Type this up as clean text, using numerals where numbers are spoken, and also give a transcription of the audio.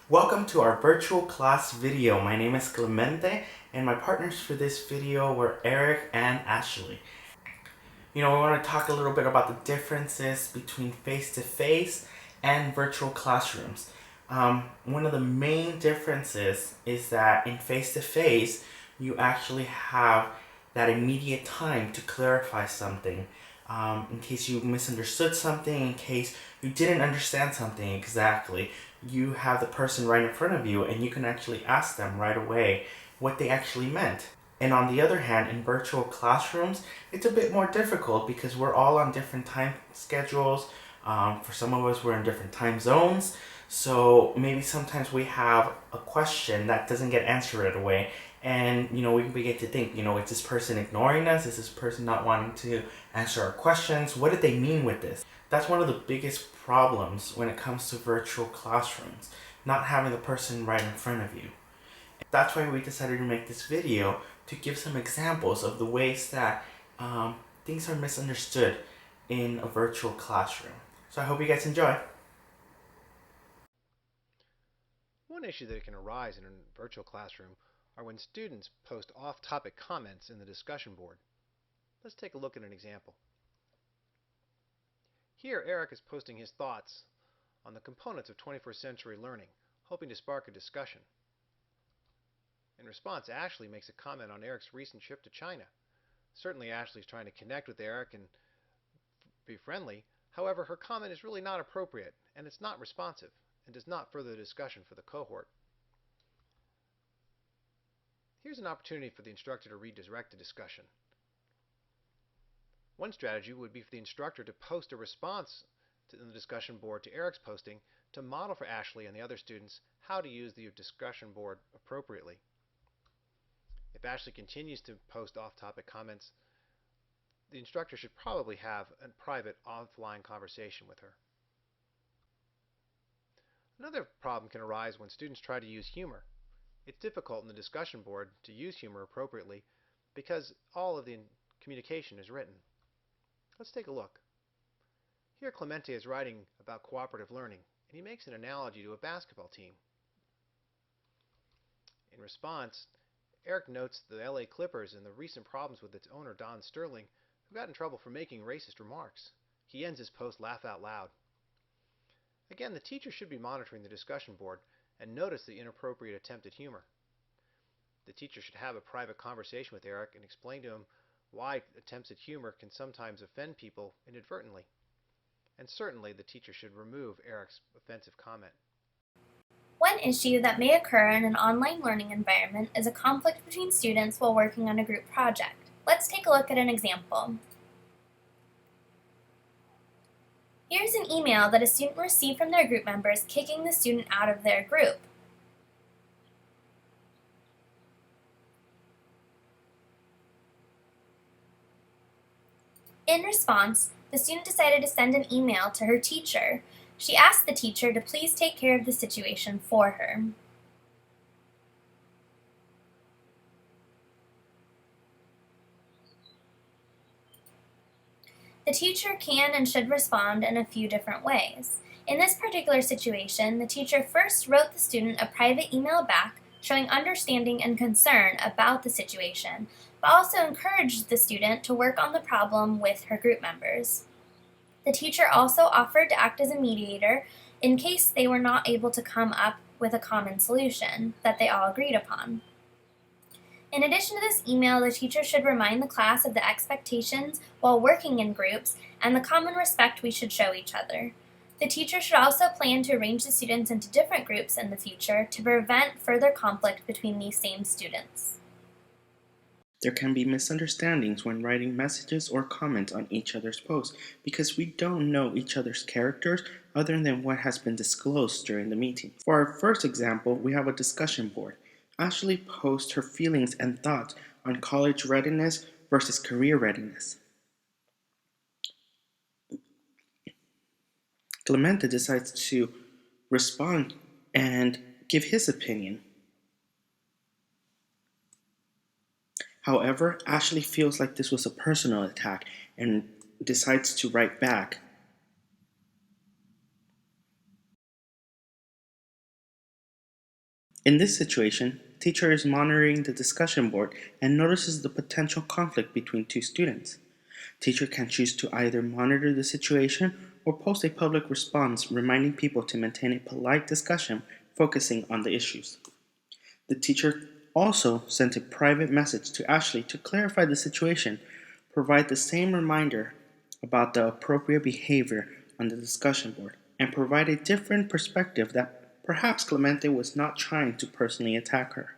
Welcome to our virtual class video. My name is Clemente and my partners for this video were Eric and Ashley. We want to talk a little bit about the differences between face-to-face and virtual classrooms. One of the main differences is that in face-to-face, you actually have that immediate time to clarify something. In case you misunderstood something, in case you didn't understand something exactly, you have the person right in front of you and you can actually ask them right away what they actually meant. And on the other hand, in virtual classrooms, it's a bit more difficult because we're all on different time schedules. For some of us, we're in different time zones. So maybe sometimes we have a question that doesn't get answered right away. And, we begin to think, is this person ignoring us? Is this person not wanting to answer our questions? What did they mean with this? That's one of the biggest problems when it comes to virtual classrooms, not having the person right in front of you. That's why we decided to make this video to give some examples of the ways that things are misunderstood in a virtual classroom. So I hope you guys enjoy. One issue that can arise in a virtual classroom are when students post off-topic comments in the discussion board. Let's take a look at an example. Here, Eric is posting his thoughts on the components of 21st century learning, hoping to spark a discussion. In response, Ashley makes a comment on Eric's recent trip to China. Certainly, Ashley is trying to connect with Eric and be friendly. However, her comment is really not appropriate, and it's not responsive, and does not further the discussion for the cohort. Here's an opportunity for the instructor to redirect the discussion. One strategy would be for the instructor to post a response in the discussion board to Eric's posting to model for Ashley and the other students how to use the discussion board appropriately. If Ashley continues to post off-topic comments, the instructor should probably have a private offline conversation with her. Another problem can arise when students try to use humor. It's difficult in the discussion board to use humor appropriately because all of the communication is written. Let's take a look. Here Clemente is writing about cooperative learning, and he makes an analogy to a basketball team. In response, Eric notes the LA Clippers and the recent problems with its owner Don Sterling, who got in trouble for making racist remarks. He ends his post laugh out loud. Again, the teacher should be monitoring the discussion board and notice the inappropriate attempt at humor. The teacher should have a private conversation with Eric and explain to him why attempts at humor can sometimes offend people inadvertently. And certainly the teacher should remove Eric's offensive comment. One issue that may occur in an online learning environment is a conflict between students while working on a group project. Let's take a look at an example. Here's an email that a student received from their group members kicking the student out of their group. In response, the student decided to send an email to her teacher. She asked the teacher to please take care of the situation for her. The teacher can and should respond in a few different ways. In this particular situation, the teacher first wrote the student a private email back showing understanding and concern about the situation, but also encouraged the student to work on the problem with her group members. The teacher also offered to act as a mediator in case they were not able to come up with a common solution that they all agreed upon. In addition to this email, the teacher should remind the class of the expectations while working in groups and the common respect we should show each other. The teacher should also plan to arrange the students into different groups in the future to prevent further conflict between these same students. There can be misunderstandings when writing messages or comments on each other's posts because we don't know each other's characters other than what has been disclosed during the meeting. For our first example, we have a discussion board. Ashley posts her feelings and thoughts on college readiness versus career readiness. Clemente decides to respond and give his opinion. However, Ashley feels like this was a personal attack and decides to write back. In this situation, teacher is monitoring the discussion board and notices the potential conflict between two students. Teacher can choose to either monitor the situation or post a public response reminding people to maintain a polite discussion focusing on the issues. The teacher also sent a private message to Ashley to clarify the situation, provide the same reminder about the appropriate behavior on the discussion board, and provide a different perspective that perhaps Clemente was not trying to personally attack her.